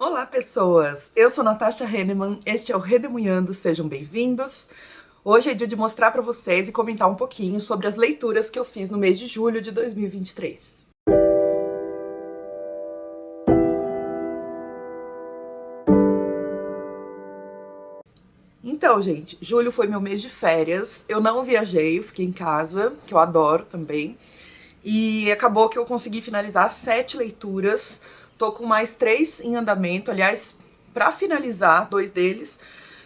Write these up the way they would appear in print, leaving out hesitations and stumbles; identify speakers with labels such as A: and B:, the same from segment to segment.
A: Olá, pessoas! Eu sou Natasha Henneman, este é o Redemunhando, sejam bem-vindos. Hoje é dia de mostrar para vocês e comentar um pouquinho sobre as leituras que eu fiz no mês de julho de 2023. Então, gente, julho foi meu mês de férias, eu não viajei, eu fiquei em casa, que eu adoro também, e acabou que eu consegui finalizar 7 leituras, tô com mais 3 em andamento, aliás, para finalizar 2 deles,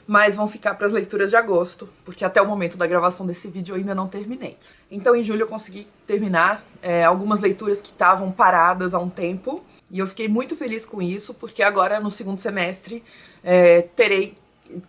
A: mas vão ficar para as leituras de agosto, porque até o momento da gravação desse vídeo eu ainda não terminei. Então, em julho eu consegui terminar algumas leituras que estavam paradas há um tempo, e eu fiquei muito feliz com isso, porque agora no segundo semestre terei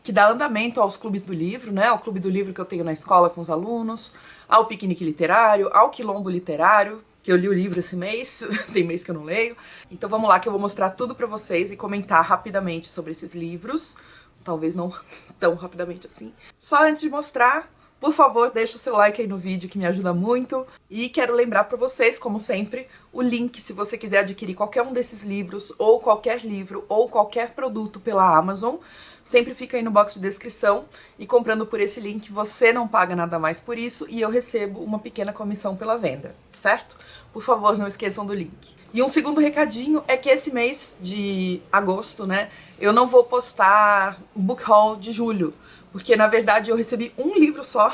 A: que dar andamento aos clubes do livro, né? Ao clube do livro que eu tenho na escola com os alunos, ao piquenique literário, ao quilombo literário, que eu li o livro esse mês, tem mês que eu não leio. Então vamos lá que eu vou mostrar tudo pra vocês e comentar rapidamente sobre esses livros. Talvez não tão rapidamente assim. Só antes de mostrar, por favor, deixa o seu like aí no vídeo que me ajuda muito. E quero lembrar pra vocês, como sempre, o link se você quiser adquirir qualquer um desses livros, ou qualquer livro, ou qualquer produto pela Amazon. Sempre fica aí no box de descrição e comprando por esse link você não paga nada mais por isso e eu recebo uma pequena comissão pela venda, certo? Por favor, não esqueçam do link. E um segundo recadinho é que esse mês de agosto, né, eu não vou postar o book haul de julho, porque na verdade eu recebi um livro só,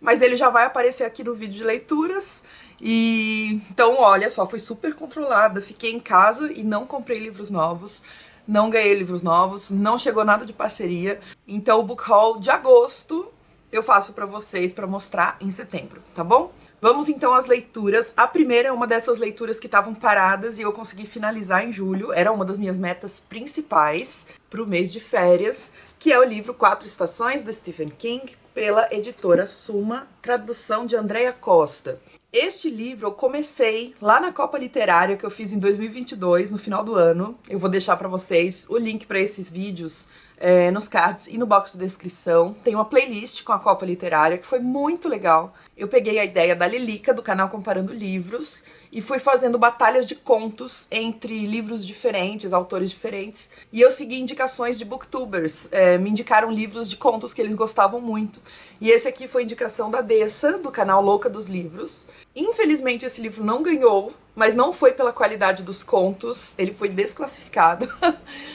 A: mas ele já vai aparecer aqui no vídeo de leituras. E então, olha só, foi super controlada, fiquei em casa e não comprei livros novos. Não ganhei livros novos, não chegou nada de parceria. Então o book haul de agosto eu faço pra vocês pra mostrar em setembro, tá bom? Vamos então às leituras. A primeira é uma dessas leituras que estavam paradas e eu consegui finalizar em julho. Era uma das minhas metas principais pro mês de férias, que é o livro 4 Estações, do Stephen King, pela editora Suma, tradução de Andréa Costa. Este livro eu comecei lá na Copa Literária que eu fiz em 2022, no final do ano. Eu vou deixar pra vocês o link pra esses vídeos nos cards e no box de descrição. Tem uma playlist com a Copa Literária que foi muito legal. Eu peguei a ideia da Lilica, do canal Comparando Livros, e fui fazendo batalhas de contos entre livros diferentes, autores diferentes. E eu segui indicações de booktubers, me indicaram livros de contos que eles gostavam muito. E esse aqui foi indicação da Dessa, do canal Louca dos Livros. Infelizmente esse livro não ganhou, mas não foi pela qualidade dos contos, ele foi desclassificado.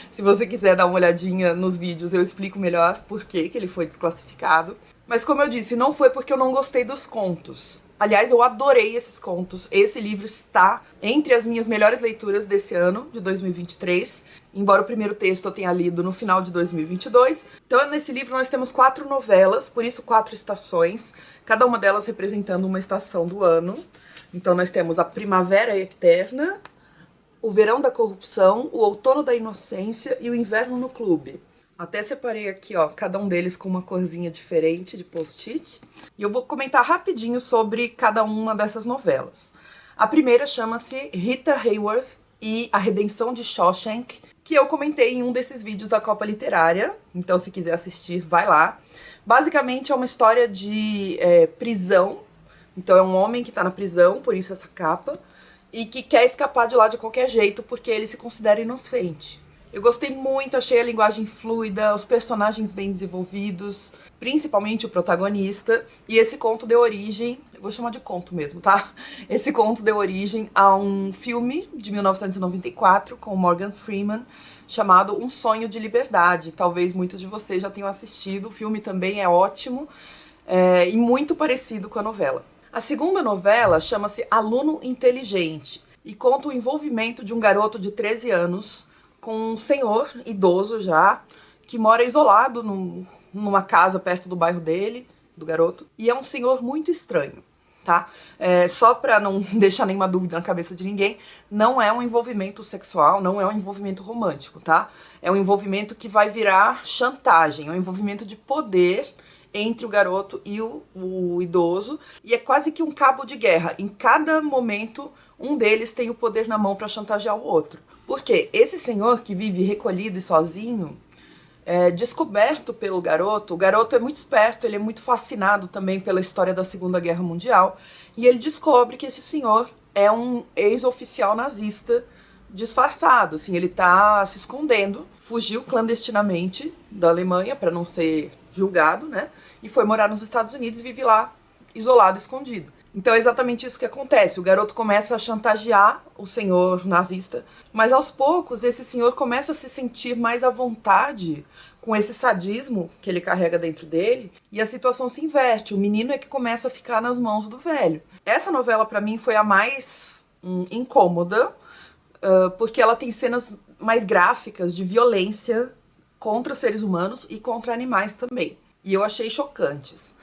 A: Se você quiser dar uma olhadinha nos vídeos, eu explico melhor por que ele foi desclassificado. Mas como eu disse, não foi porque eu não gostei dos contos. Aliás, eu adorei esses contos. Esse livro está entre as minhas melhores leituras desse ano, de 2023. Embora o primeiro texto eu tenha lido no final de 2022. Então, nesse livro nós temos 4 novelas, por isso 4 estações. Cada uma delas representando uma estação do ano. Então nós temos a Primavera Eterna, o Verão da Corrupção, o Outono da Inocência e o Inverno no Clube. Até separei aqui, ó, cada um deles com uma corzinha diferente de post-it. E eu vou comentar rapidinho sobre cada uma dessas novelas. A primeira chama-se Rita Hayworth e a Redenção de Shawshank, que eu comentei em um desses vídeos da Copa Literária. Então, se quiser assistir, vai lá. Basicamente, é uma história de prisão. Então, é um homem que tá na prisão, por isso essa capa, e que quer escapar de lá de qualquer jeito, porque ele se considera inocente. Eu gostei muito, achei a linguagem fluida, os personagens bem desenvolvidos, principalmente o protagonista, e esse conto deu origem, eu vou chamar de conto mesmo, tá? Esse conto deu origem a um filme de 1994 com Morgan Freeman, chamado Um Sonho de Liberdade. Talvez muitos de vocês já tenham assistido, o filme também é ótimo e muito parecido com a novela. A segunda novela chama-se Aluno Inteligente e conta o envolvimento de um garoto de 13 anos com um senhor idoso já, que mora isolado numa casa perto do bairro dele, do garoto, e é um senhor muito estranho, tá? Só pra não deixar nenhuma dúvida na cabeça de ninguém, não é um envolvimento sexual, não é um envolvimento romântico, tá? É um envolvimento que vai virar chantagem, é um envolvimento de poder entre o garoto e o idoso, e é quase que um cabo de guerra. Em cada momento, um deles tem o poder na mão para chantagear o outro. Porque esse senhor que vive recolhido e sozinho, descoberto pelo garoto, o garoto é muito esperto, ele é muito fascinado também pela história da Segunda Guerra Mundial, e ele descobre que esse senhor é um ex-oficial nazista disfarçado, assim, ele tá se escondendo, fugiu clandestinamente da Alemanha para não ser julgado, né? E foi morar nos Estados Unidos e vive lá, isolado, escondido. Então é exatamente isso que acontece. O garoto começa a chantagear o senhor nazista, mas aos poucos esse senhor começa a se sentir mais à vontade com esse sadismo que ele carrega dentro dele, e a situação se inverte. O menino é que começa a ficar nas mãos do velho. Essa novela, para mim, foi a mais incômoda, porque ela tem cenas mais gráficas de violência contra seres humanos e contra animais também. E eu achei chocantes.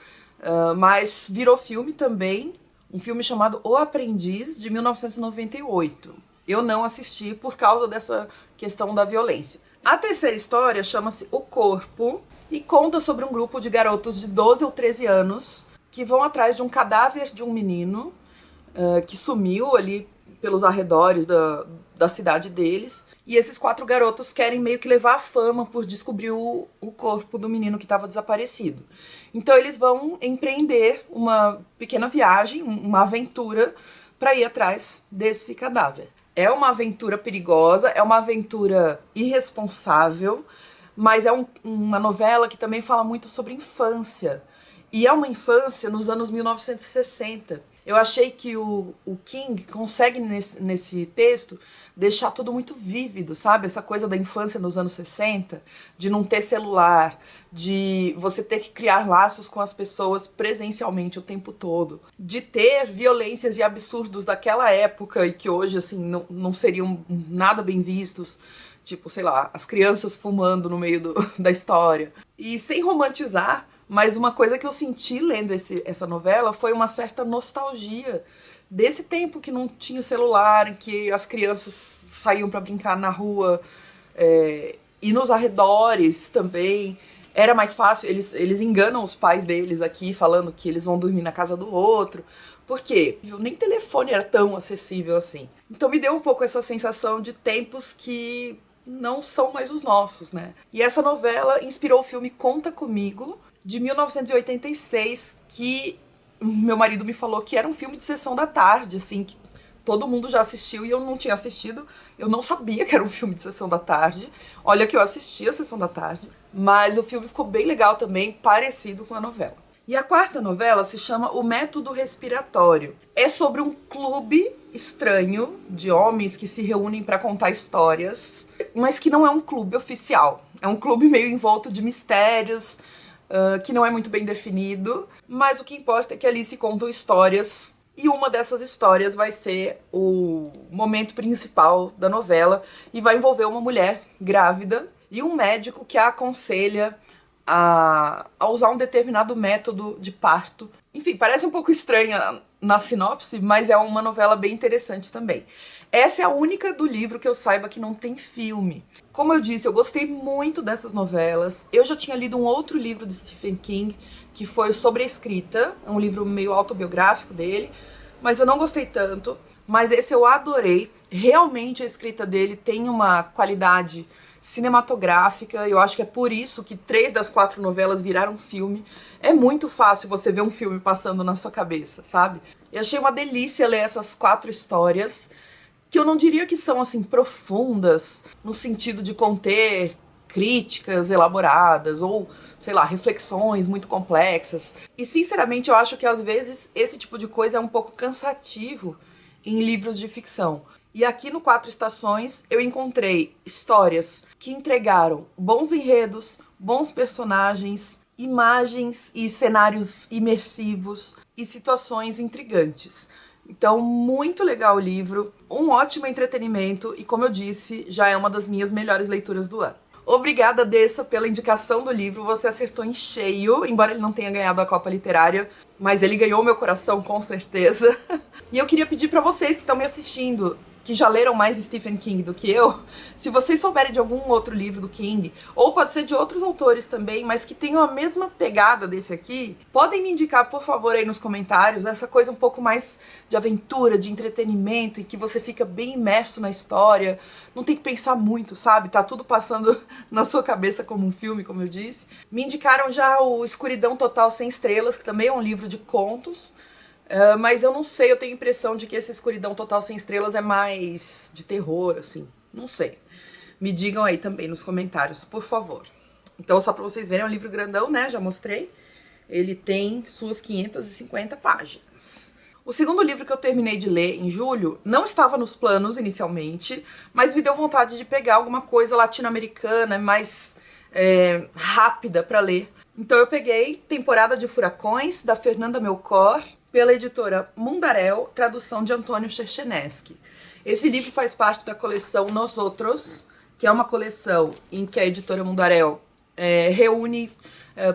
A: Mas virou filme também, um filme chamado O Aprendiz, de 1998. Eu não assisti por causa dessa questão da violência. A terceira história chama-se O Corpo e conta sobre um grupo de garotos de 12 ou 13 anos que vão atrás de um cadáver de um menino que sumiu ali pelos arredores da cidade deles. E esses 4 garotos querem meio que levar a fama por descobrir o corpo do menino que estava desaparecido. Então eles vão empreender uma pequena viagem, uma aventura, para ir atrás desse cadáver. É uma aventura perigosa, é uma aventura irresponsável, mas é uma novela que também fala muito sobre infância. E é uma infância nos anos 1960. Eu achei que o King consegue, nesse texto, deixar tudo muito vívido, sabe? Essa coisa da infância nos anos 60, de não ter celular, de você ter que criar laços com as pessoas presencialmente o tempo todo, de ter violências e absurdos daquela época e que hoje, assim, não seriam nada bem vistos. Tipo, sei lá, as crianças fumando no meio da história. E sem romantizar, mas uma coisa que eu senti lendo essa novela foi uma certa nostalgia desse tempo que não tinha celular, em que as crianças saíam para brincar na rua, e nos arredores também. Era mais fácil, eles enganam os pais deles aqui, falando que eles vão dormir na casa do outro. Por quê? Nem telefone era tão acessível assim. Então me deu um pouco essa sensação de tempos que não são mais os nossos, né? E essa novela inspirou o filme Conta Comigo, de 1986, que meu marido me falou que era um filme de sessão da tarde, assim, que todo mundo já assistiu e eu não tinha assistido. Eu não sabia que era um filme de sessão da tarde. Olha que eu assisti a sessão da tarde, mas o filme ficou bem legal também, parecido com a novela. E a quarta novela se chama O Método Respiratório. É sobre um clube estranho de homens que se reúnem para contar histórias, mas que não é um clube oficial. É um clube meio envolto de mistérios, que não é muito bem definido, mas o que importa é que ali se contam histórias, e uma dessas histórias vai ser o momento principal da novela, e vai envolver uma mulher grávida e um médico que a aconselha a usar um determinado método de parto. Enfim, parece um pouco estranha na sinopse, mas é uma novela bem interessante também. Essa é a única do livro que eu saiba que não tem filme. Como eu disse, eu gostei muito dessas novelas. Eu já tinha lido um outro livro de Stephen King, que foi Sobre a Escrita, é um livro meio autobiográfico dele, mas eu não gostei tanto. Mas esse eu adorei. Realmente a escrita dele tem uma qualidade cinematográfica, eu acho que é por isso que 3 das 4 novelas viraram filme. É muito fácil você ver um filme passando na sua cabeça, sabe? Eu achei uma delícia ler essas 4 histórias, que eu não diria que são, assim, profundas, no sentido de conter críticas elaboradas, ou, sei lá, reflexões muito complexas. E, sinceramente, eu acho que, às vezes, esse tipo de coisa é um pouco cansativo em livros de ficção. E aqui no 4 Estações eu encontrei histórias que entregaram bons enredos, bons personagens, imagens e cenários imersivos e situações intrigantes. Então, muito legal o livro, um ótimo entretenimento e, como eu disse, já é uma das minhas melhores leituras do ano. Obrigada, Dessa, pela indicação do livro, você acertou em cheio, embora ele não tenha ganhado a Copa Literária, mas ele ganhou meu coração com certeza. E eu queria pedir pra vocês que estão me assistindo, que já leram mais Stephen King do que eu, se vocês souberem de algum outro livro do King, ou pode ser de outros autores também, mas que tenham a mesma pegada desse aqui, podem me indicar, por favor, aí nos comentários, essa coisa um pouco mais de aventura, de entretenimento, e que você fica bem imerso na história, não tem que pensar muito, sabe? Tá tudo passando na sua cabeça como um filme, como eu disse. Me indicaram já o Escuridão Total Sem Estrelas, que também é um livro de contos, Mas eu não sei, eu tenho a impressão de que essa Escuridão Total Sem Estrelas é mais de terror, assim. Não sei. Me digam aí também nos comentários, por favor. Então, só pra vocês verem, é um livro grandão, né? Já mostrei. Ele tem suas 550 páginas. O segundo livro que eu terminei de ler em julho não estava nos planos inicialmente, mas me deu vontade de pegar alguma coisa latino-americana mais rápida para ler. Então eu peguei Temporada de Furacões, da Fernanda Melchor, pela editora Mundaréu, tradução de Antônio Cherchenesky. Esse livro faz parte da coleção Nós Outros, que é uma coleção em que a editora Mundaréu reúne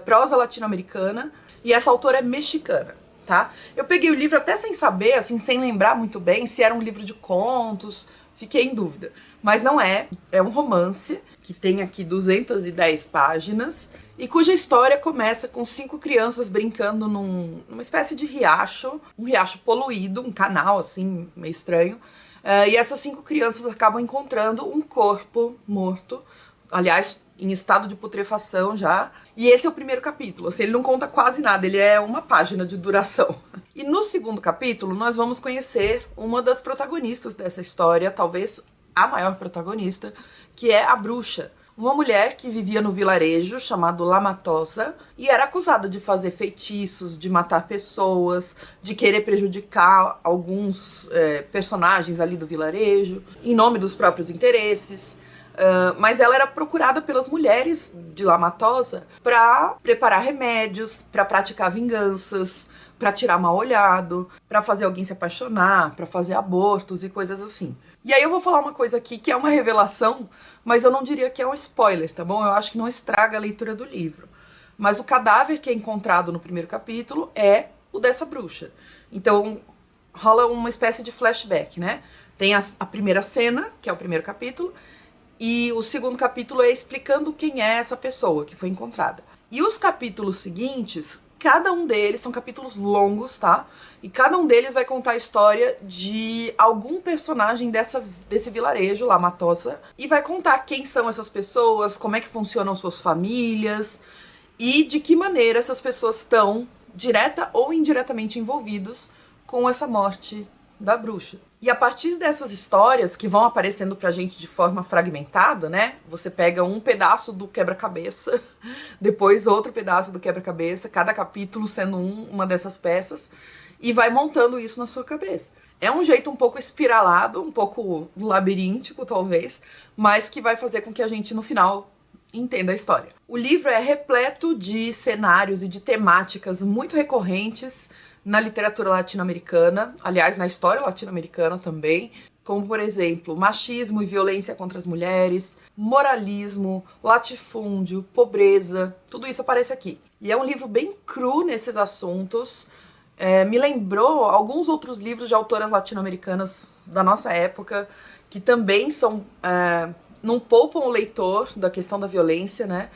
A: prosa latino-americana, e essa autora é mexicana, tá? Eu peguei o livro até sem saber, assim, sem lembrar muito bem se era um livro de contos, fiquei em dúvida. Mas não é, é um romance que tem aqui 210 páginas e cuja história começa com 5 crianças brincando numa espécie de riacho, um riacho poluído, um canal assim, meio estranho. E essas 5 crianças acabam encontrando um corpo morto, aliás, em estado de putrefação já. E esse é o primeiro capítulo, assim, ele não conta quase nada, ele é uma página de duração. E no segundo capítulo, nós vamos conhecer uma das protagonistas dessa história, talvez a maior protagonista, que é a bruxa. Uma mulher que vivia no vilarejo chamado La Matosa e era acusada de fazer feitiços, de matar pessoas, de querer prejudicar alguns personagens ali do vilarejo, em nome dos próprios interesses. Mas ela era procurada pelas mulheres de La Matosa para preparar remédios, para praticar vinganças, para tirar mal-olhado, para fazer alguém se apaixonar, para fazer abortos e coisas assim. E aí eu vou falar uma coisa aqui que é uma revelação, mas eu não diria que é um spoiler, tá bom? Eu acho que não estraga a leitura do livro. Mas o cadáver que é encontrado no primeiro capítulo é o dessa bruxa. Então rola uma espécie de flashback, né? Tem a primeira cena, que é o primeiro capítulo, e o segundo capítulo é explicando quem é essa pessoa que foi encontrada. E os capítulos seguintes, cada um deles são capítulos longos, tá? E cada um deles vai contar a história de algum personagem desse vilarejo, La Matosa, e vai contar quem são essas pessoas, como é que funcionam suas famílias e de que maneira essas pessoas estão direta ou indiretamente envolvidos com essa morte da bruxa. E a partir dessas histórias que vão aparecendo pra gente de forma fragmentada, né? Você pega um pedaço do quebra-cabeça, depois outro pedaço do quebra-cabeça, cada capítulo sendo uma dessas peças, e vai montando isso na sua cabeça. É um jeito um pouco espiralado, um pouco labiríntico, talvez, mas que vai fazer com que a gente, no final, entenda a história. O livro é repleto de cenários e de temáticas muito recorrentes na literatura latino-americana, aliás, na história latino-americana também, como, por exemplo, machismo e violência contra as mulheres, moralismo, latifúndio, pobreza, tudo isso aparece aqui. E é um livro bem cru nesses assuntos, me lembrou alguns outros livros de autoras latino-americanas da nossa época, que também não poupam o leitor da questão da violência, né?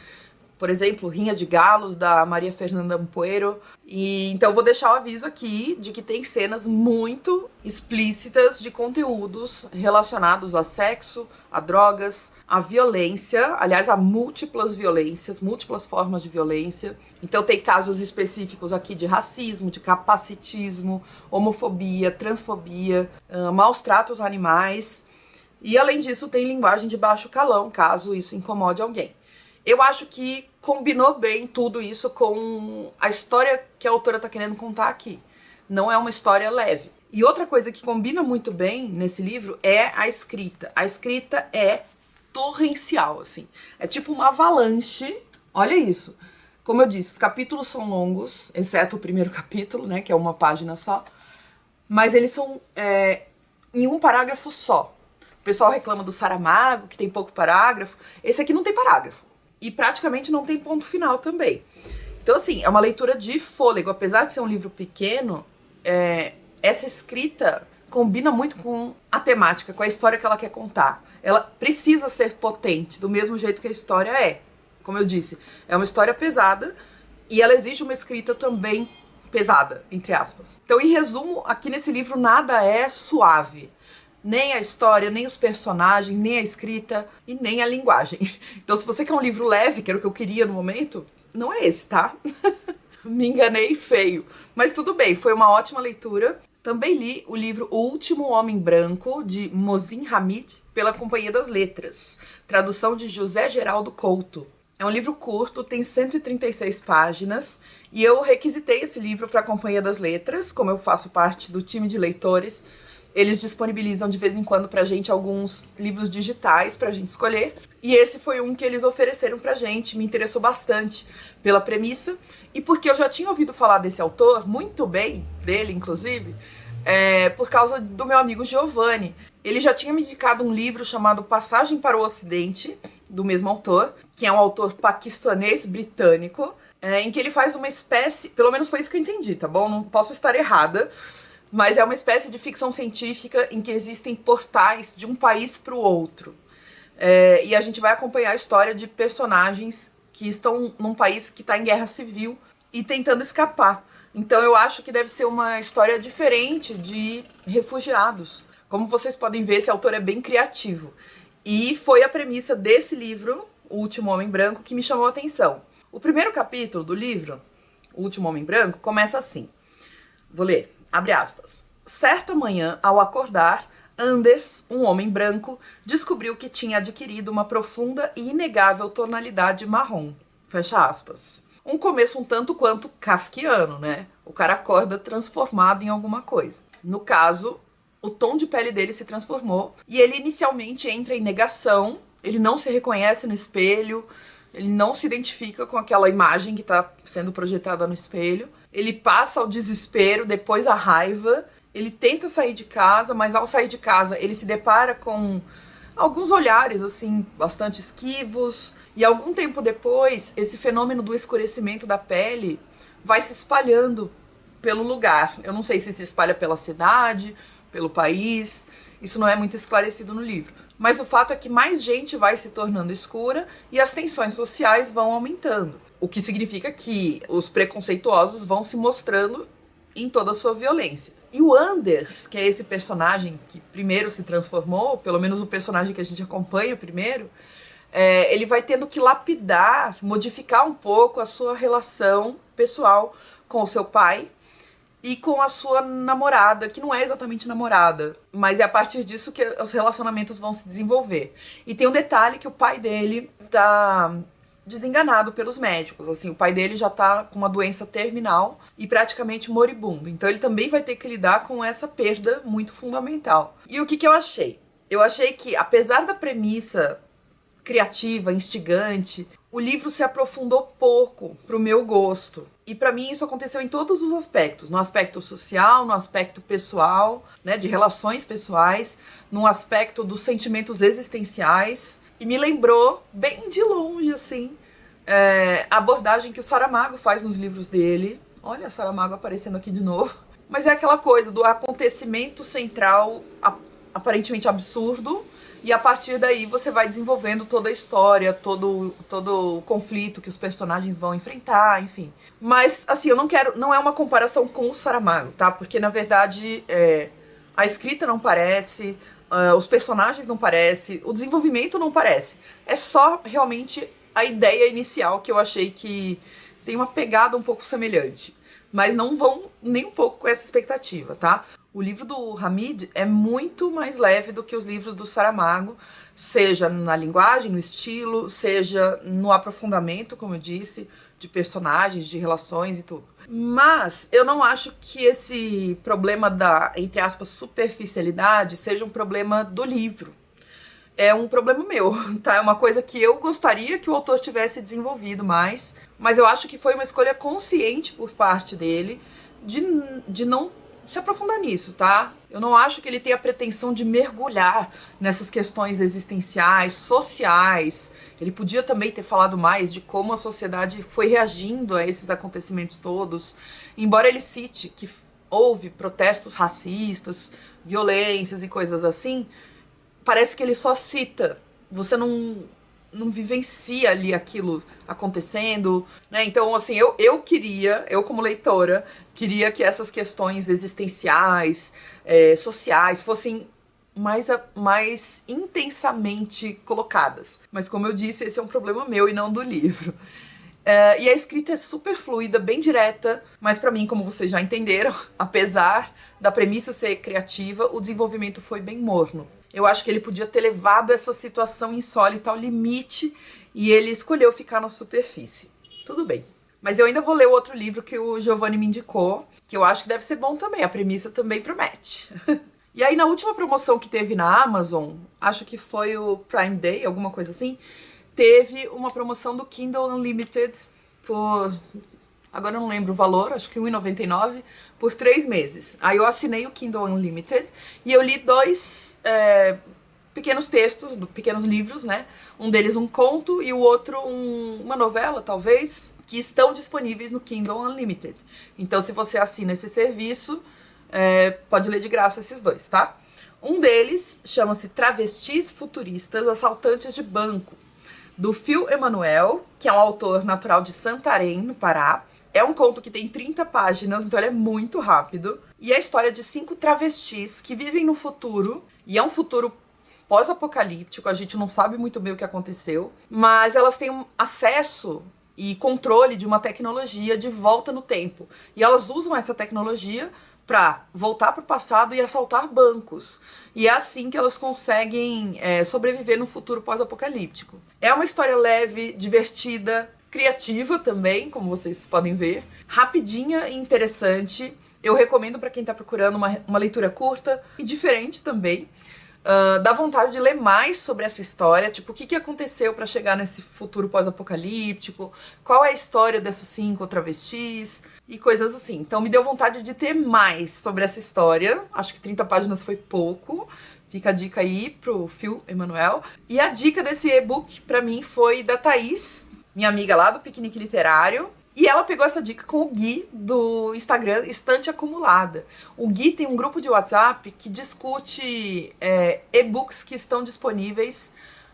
A: Por exemplo, Rinha de Galos, da Maria Fernanda Ampuero. E então eu vou deixar o aviso aqui de que tem cenas muito explícitas de conteúdos relacionados a sexo, a drogas, a violência, aliás, a múltiplas violências, múltiplas formas de violência. Então tem casos específicos aqui de racismo, de capacitismo, homofobia, transfobia, maus tratos a animais. E além disso tem linguagem de baixo calão, caso isso incomode alguém. Eu acho que combinou bem tudo isso com a história que a autora está querendo contar aqui. Não é uma história leve. E outra coisa que combina muito bem nesse livro é a escrita. A escrita é torrencial, assim. É tipo uma avalanche. Olha isso. Como eu disse, os capítulos são longos, exceto o primeiro capítulo, né, que é uma página só. Mas eles são em um parágrafo só. O pessoal reclama do Saramago, que tem pouco parágrafo. Esse aqui não tem parágrafo. E praticamente não tem ponto final também. Então, assim, é uma leitura de fôlego. Apesar de ser um livro pequeno, essa escrita combina muito com a temática, com a história que ela quer contar. Ela precisa ser potente, do mesmo jeito que a história é. Como eu disse, é uma história pesada e ela exige uma escrita também pesada, entre aspas. Então, em resumo, aqui nesse livro nada é suave. Nem a história, nem os personagens, nem a escrita e nem a linguagem. Então, se você quer um livro leve, que era o que eu queria no momento, não é esse, tá? Me enganei feio. Mas tudo bem, foi uma ótima leitura. Também li o livro O Último Homem Branco, de Mohsin Hamid, pela Companhia das Letras. Tradução de José Geraldo Couto. É um livro curto, tem 136 páginas, e eu requisitei esse livro para a Companhia das Letras, como eu faço parte do time de leitores. Eles disponibilizam de vez em quando pra gente alguns livros digitais pra gente escolher. E esse foi um que eles ofereceram pra gente, me interessou bastante pela premissa. E porque eu já tinha ouvido falar desse autor, muito bem, dele inclusive, por causa do meu amigo Giovanni. Ele já tinha me indicado um livro chamado Passagem para o Ocidente, do mesmo autor, que é um autor paquistanês-britânico, em que ele faz uma espécie, pelo menos foi isso que eu entendi, tá bom? Não posso estar errada, mas é uma espécie de ficção científica em que existem portais de um país para o outro. E a gente vai acompanhar a história de personagens que estão num país que está em guerra civil e tentando escapar. Então eu acho que deve ser uma história diferente de refugiados. Como vocês podem ver, esse autor é bem criativo. E foi a premissa desse livro, O Último Homem Branco, que me chamou a atenção. O primeiro capítulo do livro, O Último Homem Branco, começa assim. Vou ler. Abre aspas. Certa manhã, ao acordar, Anders, um homem branco, descobriu que tinha adquirido uma profunda e inegável tonalidade marrom. Fecha aspas. Um começo um tanto quanto kafkiano, né? O cara acorda transformado em alguma coisa. No caso, o tom de pele dele se transformou e ele inicialmente entra em negação, ele não se reconhece no espelho, ele não se identifica com aquela imagem que está sendo projetada no espelho. Ele passa ao desespero, depois à raiva. Ele tenta sair de casa, mas ao sair de casa ele se depara com alguns olhares assim bastante esquivos. E algum tempo depois, esse fenômeno do escurecimento da pele vai se espalhando pelo lugar. Eu não sei se se espalha pela cidade, pelo país. Isso não é muito esclarecido no livro. Mas o fato é que mais gente vai se tornando escura e as tensões sociais vão aumentando. O que significa que os preconceituosos vão se mostrando em toda a sua violência. E o Anders, que é esse personagem que primeiro se transformou, pelo menos o personagem que a gente acompanha primeiro, ele vai tendo que lapidar, modificar um pouco a sua relação pessoal com o seu pai e com a sua namorada, que não é exatamente namorada, mas é a partir disso que os relacionamentos vão se desenvolver. E tem um detalhe que o pai dele tá desenganado pelos médicos, assim, o pai dele já tá com uma doença terminal e praticamente moribundo, então ele também vai ter que lidar com essa perda muito fundamental. E o que eu achei? Eu achei que, apesar da premissa criativa, instigante, o livro se aprofundou pouco pro meu gosto. E pra mim isso aconteceu em todos os aspectos. No aspecto social, no aspecto pessoal, né, de relações pessoais, no aspecto dos sentimentos existenciais. E me lembrou, bem de longe, assim, a abordagem que o Saramago faz nos livros dele. Olha, Saramago aparecendo aqui de novo. Mas é aquela coisa do acontecimento central aparentemente absurdo, e a partir daí você vai desenvolvendo toda a história, todo o conflito que os personagens vão enfrentar, enfim. Mas, assim, não é uma comparação com o Saramago, tá? Porque, na verdade, a escrita não parece, os personagens não parecem, o desenvolvimento não parece. É só, realmente, a ideia inicial que eu achei que tem uma pegada um pouco semelhante. Mas não vão nem um pouco com essa expectativa, tá? O livro do Hamid é muito mais leve do que os livros do Saramago, seja na linguagem, no estilo, seja no aprofundamento, como eu disse, de personagens, de relações e tudo. Mas eu não acho que esse problema da, entre aspas, superficialidade seja um problema do livro. É um problema meu, tá? É uma coisa que eu gostaria que o autor tivesse desenvolvido mais, mas eu acho que foi uma escolha consciente por parte dele de não se aprofundar nisso, tá? Eu não acho que ele tenha a pretensão de mergulhar nessas questões existenciais, sociais. Ele podia também ter falado mais de como a sociedade foi reagindo a esses acontecimentos todos. Embora ele cite que houve protestos racistas, violências e coisas assim, parece que ele só cita. Você não vivencia ali aquilo acontecendo, né? Então, assim, eu como leitora, queria que essas questões existenciais, sociais, fossem mais intensamente colocadas. Mas, como eu disse, esse é um problema meu e não do livro. E a escrita é super fluida, bem direta, mas pra mim, como vocês já entenderam, apesar da premissa ser criativa, o desenvolvimento foi bem morno. Eu acho que ele podia ter levado essa situação insólita ao limite e ele escolheu ficar na superfície. Tudo bem. Mas eu ainda vou ler o outro livro que o Giovanni me indicou, que eu acho que deve ser bom também. A premissa também promete. E aí, na última promoção que teve na Amazon, acho que foi o Prime Day, alguma coisa assim, teve uma promoção do Kindle Unlimited por... Agora eu não lembro o valor, acho que R$1,99 por 3 meses. Aí eu assinei o Kindle Unlimited e eu li 2 pequenos textos, pequenos livros, né? Um deles um conto e o outro uma novela, talvez, que estão disponíveis no Kindle Unlimited. Então, se você assina esse serviço, pode ler de graça esses 2, tá? Um deles chama-se Travestis Futuristas Assaltantes de Banco, do Phil Emanuel, que é um autor natural de Santarém, no Pará. É um conto que tem 30 páginas, então ele é muito rápido. E é a história de 5 travestis que vivem no futuro, e é um futuro pós-apocalíptico, a gente não sabe muito bem o que aconteceu, mas elas têm acesso e controle de uma tecnologia de volta no tempo. E elas usam essa tecnologia para voltar para o passado e assaltar bancos. E é assim que elas conseguem sobreviver no futuro pós-apocalíptico. É uma história leve, divertida, criativa também, como vocês podem ver. Rapidinha e interessante. Eu recomendo para quem está procurando uma leitura curta e diferente também. Dá vontade de ler mais sobre essa história, tipo, o que aconteceu para chegar nesse futuro pós-apocalíptico, qual é a história dessas 5 travestis e coisas assim. Então me deu vontade de ter mais sobre essa história, acho que 30 páginas foi pouco, fica a dica aí pro Phil Emanuel. E a dica desse e-book pra mim foi da Thaís, minha amiga lá do Piquenique Literário. E ela pegou essa dica com o Gui do Instagram Estante Acumulada. O Gui tem um grupo de WhatsApp que discute e-books que estão disponíveis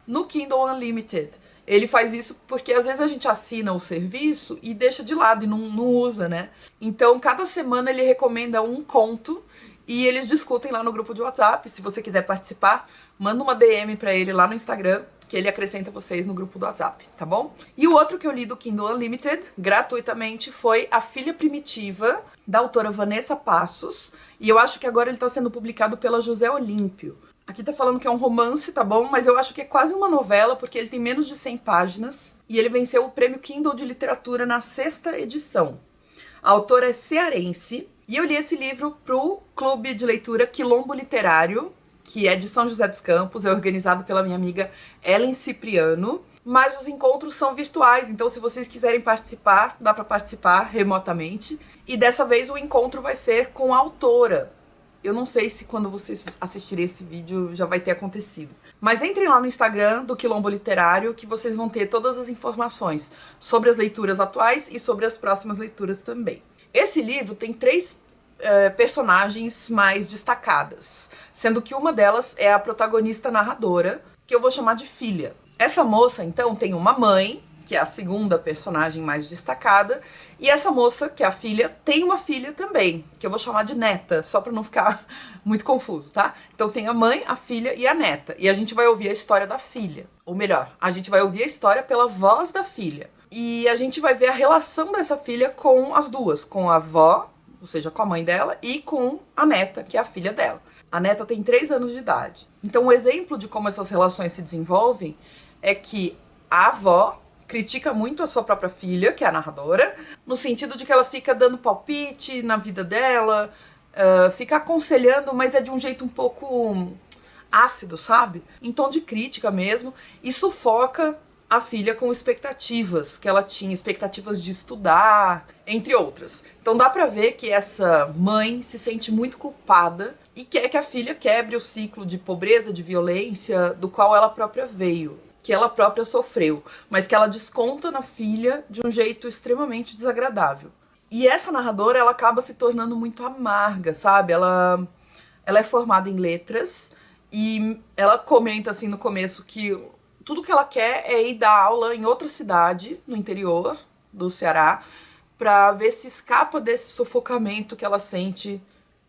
A: no Kindle Unlimited. Ele faz isso porque às vezes a gente assina o serviço e deixa de lado e não usa, né? Então, cada semana ele recomenda um conto e eles discutem lá no grupo de WhatsApp. Se você quiser participar, manda uma DM pra ele lá no Instagram, que ele acrescenta vocês no grupo do WhatsApp, tá bom? E o outro que eu li do Kindle Unlimited, gratuitamente, foi A Filha Primitiva, da autora Vanessa Passos. E eu acho que agora ele tá sendo publicado pela José Olímpio. Aqui tá falando que é um romance, tá bom? Mas eu acho que é quase uma novela, porque ele tem menos de 100 páginas. E ele venceu o Prêmio Kindle de Literatura na 6ª edição. A autora é cearense. E eu li esse livro pro clube de leitura Quilombo Literário, que é de São José dos Campos, é organizado pela minha amiga Ellen Cipriano, mas os encontros são virtuais, então se vocês quiserem participar, dá para participar remotamente, e dessa vez o encontro vai ser com a autora. Eu não sei se quando vocês assistirem esse vídeo já vai ter acontecido. Mas entrem lá no Instagram do Quilombo Literário que vocês vão ter todas as informações sobre as leituras atuais e sobre as próximas leituras também. Esse livro tem 3 personagens mais destacadas, sendo que uma delas é a protagonista narradora, que eu vou chamar de filha. Essa moça, então, tem uma mãe, que é a segunda personagem mais destacada, e essa moça, que é a filha, tem uma filha também, que eu vou chamar de neta, só pra não ficar muito confuso, tá? Então tem a mãe, a filha e a neta, e a gente vai ouvir a história da filha, ou melhor, a gente vai ouvir a história pela voz da filha, e a gente vai ver a relação dessa filha com as duas, com a avó, ou seja, com a mãe dela, e com a neta, que é a filha dela. A neta tem 3 anos de idade. Então, um exemplo de como essas relações se desenvolvem é que a avó critica muito a sua própria filha, que é a narradora, no sentido de que ela fica dando palpite na vida dela, fica aconselhando, mas é de um jeito um pouco ácido, sabe? Em tom de crítica mesmo, e sufoca a filha com expectativas que ela tinha, expectativas de estudar, entre outras. Então dá pra ver que essa mãe se sente muito culpada e quer que a filha quebre o ciclo de pobreza, de violência, do qual ela própria veio, que ela própria sofreu, mas que ela desconta na filha de um jeito extremamente desagradável. E essa narradora, ela acaba se tornando muito amarga, sabe? Ela é formada em letras e ela comenta assim no começo que tudo que ela quer é ir dar aula em outra cidade, no interior do Ceará, pra ver se escapa desse sufocamento que ela sente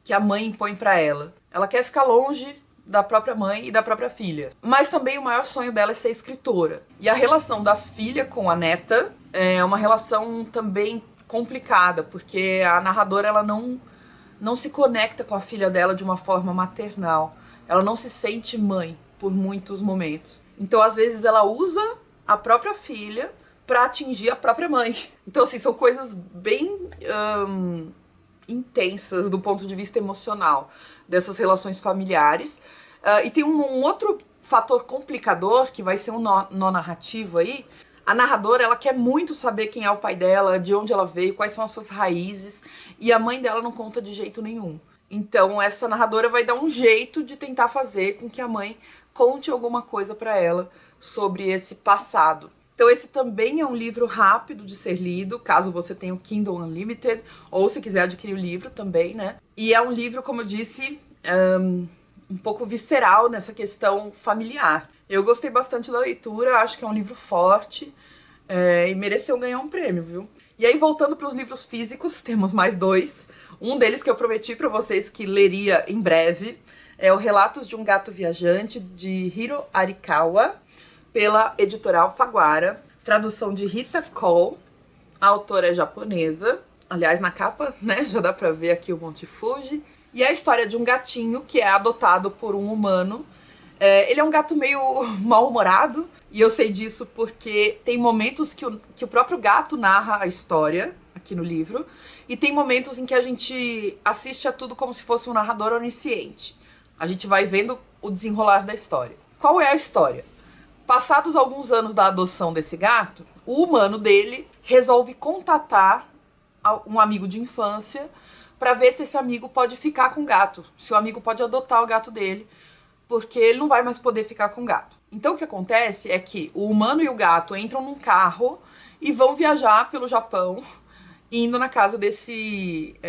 A: que a mãe impõe pra ela. Ela quer ficar longe da própria mãe e da própria filha. Mas também o maior sonho dela é ser escritora. E a relação da filha com a neta É uma relação também complicada, porque a narradora ela não se conecta com a filha dela de uma forma maternal. Ela não se sente mãe por muitos momentos. Então, às vezes, ela usa a própria filha para atingir a própria mãe. Então, assim, são coisas bem intensas do ponto de vista emocional dessas relações familiares. E tem um outro fator complicador, que vai ser um nó narrativo aí. A narradora, ela quer muito saber quem é o pai dela, de onde ela veio, quais são as suas raízes, e a mãe dela não conta de jeito nenhum. Então, essa narradora vai dar um jeito de tentar fazer com que a mãe conte alguma coisa para ela sobre esse passado. Então, esse também é um livro rápido de ser lido, caso você tenha o Kindle Unlimited, ou se quiser adquirir o livro também, né? E é um livro, como eu disse, um pouco visceral nessa questão familiar. Eu gostei bastante da leitura, acho que é um livro forte e mereceu ganhar um prêmio, viu? E aí, voltando para os livros físicos, temos mais dois. Um deles que eu prometi para vocês que leria em breve é o Relatos de um Gato Viajante, de Hiro Arikawa, pela editora Alfaguara, tradução de Rita Cole, a autora é japonesa. Aliás, na capa, né, já dá pra ver aqui o Monte Fuji. E é a história de um gatinho que é adotado por um humano. Ele é um gato meio mal-humorado, e eu sei disso porque tem momentos que o próprio gato narra a história, aqui no livro, e tem momentos em que a gente assiste a tudo como se fosse um narrador onisciente. A gente vai vendo o desenrolar da história. Qual é a história? Passados alguns anos da adoção desse gato, o humano dele resolve contatar um amigo de infância para ver se esse amigo pode ficar com o gato, se o amigo pode adotar o gato dele, porque ele não vai mais poder ficar com o gato. Então o que acontece é que o humano e o gato entram num carro e vão viajar pelo Japão, indo na casa desse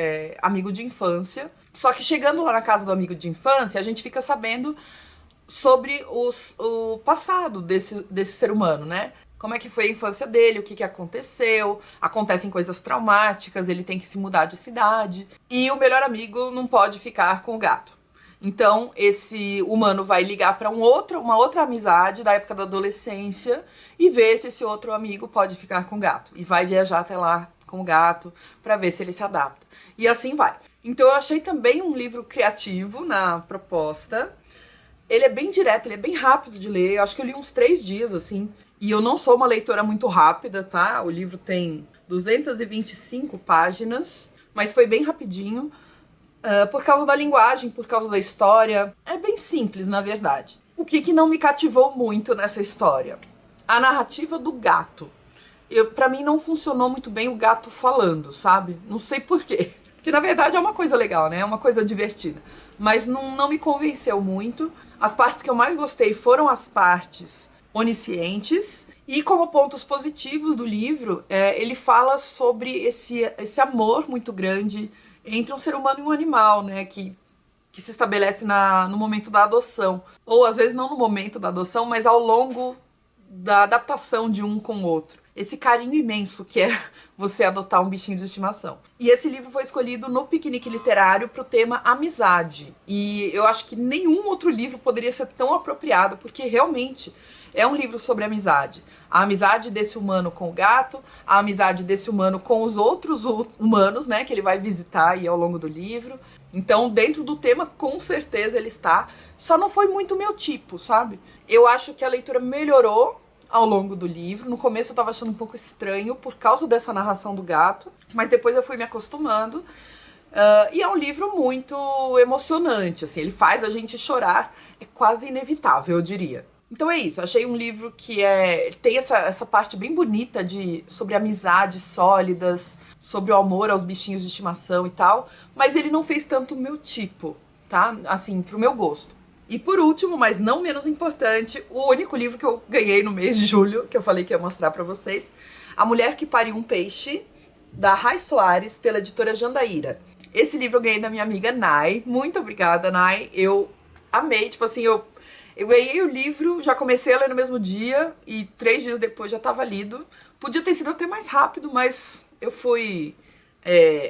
A: amigo de infância. Só que chegando lá na casa do amigo de infância, a gente fica sabendo sobre o passado desse ser humano, né? Como é que foi a infância dele, o que aconteceu, acontecem coisas traumáticas, ele tem que se mudar de cidade. E o melhor amigo não pode ficar com o gato. Então, esse humano vai ligar para uma outra amizade da época da adolescência e ver se esse outro amigo pode ficar com o gato. E vai viajar até lá com o gato para ver se ele se adapta. E assim vai. Então, eu achei também um livro criativo na proposta. Ele é bem direto, ele é bem rápido de ler. Eu acho que eu li uns 3 dias, assim. E eu não sou uma leitora muito rápida, tá? O livro tem 225 páginas, mas foi bem rapidinho. Por causa da linguagem, por causa da história. É bem simples, na verdade. O que não me cativou muito nessa história? A narrativa do gato. Pra mim não funcionou muito bem o gato falando, sabe? Não sei por quê. Porque na verdade é uma coisa legal, né? É uma coisa divertida. Mas não me convenceu muito. As partes que eu mais gostei foram as partes oniscientes. E como pontos positivos do livro, ele fala sobre esse amor muito grande entre um ser humano e um animal, né, que se estabelece no momento da adoção. Ou às vezes não no momento da adoção, mas ao longo da adaptação de um com o outro. Esse carinho imenso que é você adotar um bichinho de estimação. E esse livro foi escolhido no Piquenique Literário para o tema amizade. E eu acho que nenhum outro livro poderia ser tão apropriado, porque realmente é um livro sobre amizade. A amizade desse humano com o gato, a amizade desse humano com os outros humanos, né, que ele vai visitar aí ao longo do livro. Então, dentro do tema, com certeza ele está. Só não foi muito meu tipo, sabe? Eu acho que a leitura melhorou ao longo do livro. No começo eu tava achando um pouco estranho por causa dessa narração do gato, mas depois eu fui me acostumando. E é um livro muito emocionante, assim, ele faz a gente chorar, é quase inevitável, eu diria. Então é isso, eu achei um livro que tem essa parte bem bonita sobre amizades sólidas, sobre o amor aos bichinhos de estimação e tal, mas ele não fez tanto o meu tipo, tá? Assim, pro meu gosto. E por último, mas não menos importante, o único livro que eu ganhei no mês de julho, que eu falei que ia mostrar pra vocês, A Mulher que Pariu um Peixe, da Rai Soares, pela editora Jandaíra. Esse livro eu ganhei da minha amiga Nai. Muito obrigada, Nai. Eu amei, tipo assim, eu ganhei o livro, já comecei a ler no mesmo dia e 3 dias depois já estava lido. Podia ter sido até mais rápido, mas eu fui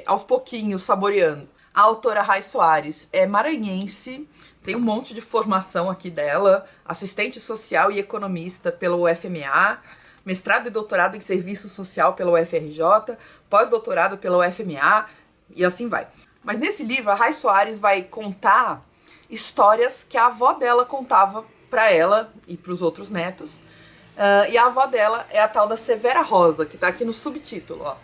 A: aos pouquinhos saboreando. A autora Rai Soares é maranhense, tem um monte de formação aqui dela, assistente social e economista pelo UFMA, mestrado e doutorado em serviço social pela UFRJ, pós-doutorado pela UFMA e assim vai. Mas nesse livro, a Rai Soares vai contar histórias que a avó dela contava para ela e para os outros netos. E a avó dela é a tal da Severa Rosa, que tá aqui no subtítulo, ó.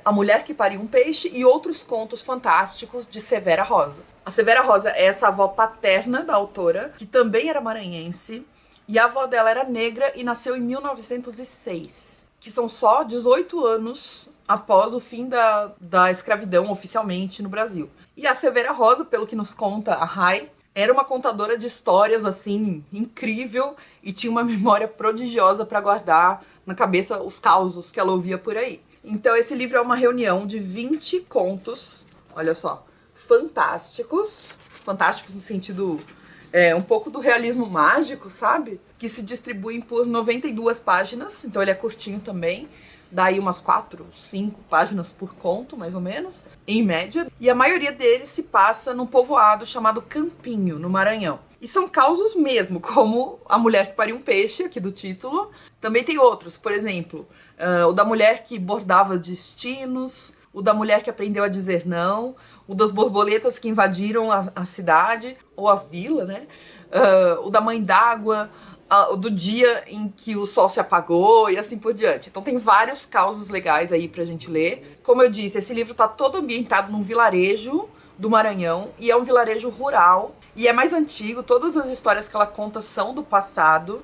A: A Mulher que Pariu um Peixe e Outros Contos Fantásticos de Severa Rosa. A Severa Rosa é essa avó paterna da autora, que também era maranhense, e a avó dela era negra e nasceu em 1906, que são só 18 anos após o fim da escravidão oficialmente no Brasil. E a Severa Rosa, pelo que nos conta a Rai, era uma contadora de histórias, assim, incrível, e tinha uma memória prodigiosa para guardar na cabeça os causos que ela ouvia por aí. Então esse livro é uma reunião de 20 contos, olha só, fantásticos no sentido um pouco do realismo mágico, sabe? Que se distribuem por 92 páginas, então ele é curtinho também, daí umas 4, 5 páginas por conto, mais ou menos, em média. E a maioria deles se passa num povoado chamado Campinho, no Maranhão. E são causos mesmo, como A Mulher que Pariu um Peixe, aqui do título. Também tem outros, por exemplo, o da mulher que bordava destinos, o da mulher que aprendeu a dizer não, o das borboletas que invadiram a cidade, ou a vila, né? O da mãe d'água, do dia em que o sol se apagou e assim por diante. Então tem vários causos legais aí pra gente ler. Como eu disse, esse livro tá todo ambientado num vilarejo do Maranhão, e é um vilarejo rural, e é mais antigo, todas as histórias que ela conta são do passado,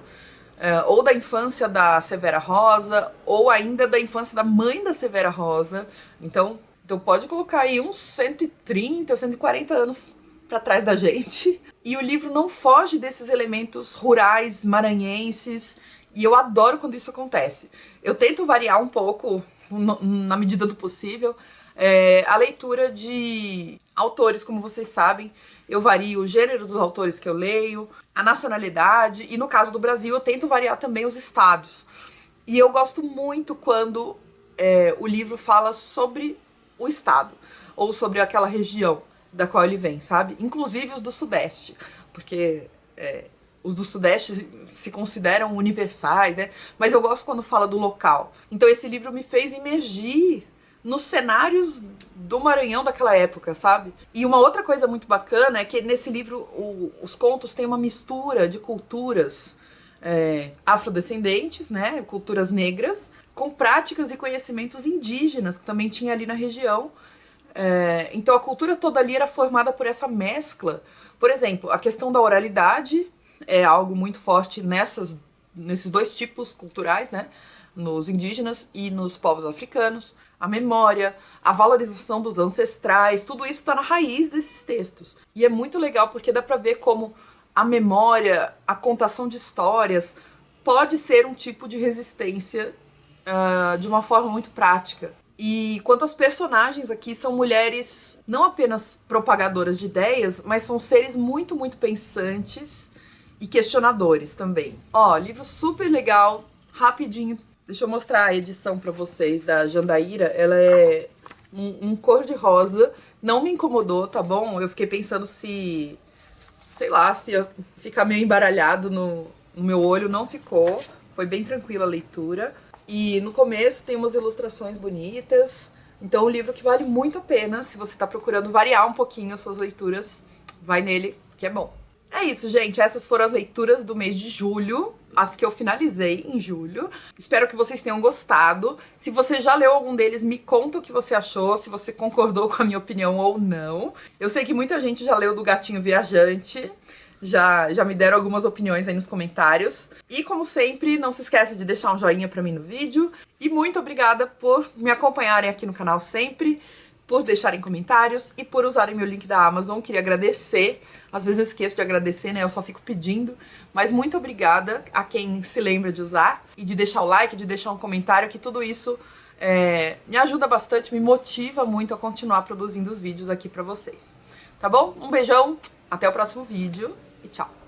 A: ou da infância da Severa Rosa, ou ainda da infância da mãe da Severa Rosa. Então pode colocar aí uns 130, 140 anos pra trás da gente. E o livro não foge desses elementos rurais, maranhenses, e eu adoro quando isso acontece. Eu tento variar um pouco, na medida do possível, a leitura de autores, como vocês sabem. Eu vario o gênero dos autores que eu leio, a nacionalidade, e no caso do Brasil eu tento variar também os estados. E eu gosto muito quando o livro fala sobre o estado, ou sobre aquela região da qual ele vem, sabe? Inclusive os do Sudeste, porque os do Sudeste se consideram universais, né? Mas eu gosto quando fala do local. Então esse livro me fez imergir nos cenários do Maranhão daquela época, sabe? E uma outra coisa muito bacana é que nesse livro os contos têm uma mistura de culturas afrodescendentes, né? Culturas negras, com práticas e conhecimentos indígenas que também tinha ali na região. Então a cultura toda ali era formada por essa mescla. Por exemplo, a questão da oralidade é algo muito forte nesses dois tipos culturais, né? Nos indígenas e nos povos africanos. A memória, a valorização dos ancestrais, tudo isso está na raiz desses textos. E é muito legal porque dá pra ver como a memória, a contação de histórias pode ser um tipo de resistência de uma forma muito prática. E quanto aos personagens aqui, são mulheres não apenas propagadoras de ideias, mas são seres muito, muito pensantes e questionadores também. Ó, livro super legal, rapidinho. Deixa eu mostrar a edição pra vocês da Jandaíra. Ela é um cor de rosa. Não me incomodou, tá bom? Eu fiquei pensando se, sei lá, se ia ficar meio embaralhado no meu olho. Não ficou. Foi bem tranquila a leitura. E no começo tem umas ilustrações bonitas. Então, um livro que vale muito a pena. Se você tá procurando variar um pouquinho as suas leituras, vai nele, que é bom. É isso, gente. Essas foram as leituras do mês de julho, as que eu finalizei em julho. Espero que vocês tenham gostado. Se você já leu algum deles, me conta o que você achou, se você concordou com a minha opinião ou não. Eu sei que muita gente já leu do Gatinho Viajante. Já me deram algumas opiniões aí nos comentários. E como sempre, não se esqueça de deixar um joinha pra mim no vídeo. E muito obrigada por me acompanharem aqui no canal sempre, por deixarem comentários e por usarem meu link da Amazon. Queria agradecer. Às vezes eu esqueço de agradecer, né? Eu só fico pedindo. Mas muito obrigada a quem se lembra de usar. E de deixar o like, de deixar um comentário, que tudo isso me ajuda bastante, me motiva muito a continuar produzindo os vídeos aqui pra vocês. Tá bom? Um beijão, até o próximo vídeo e tchau!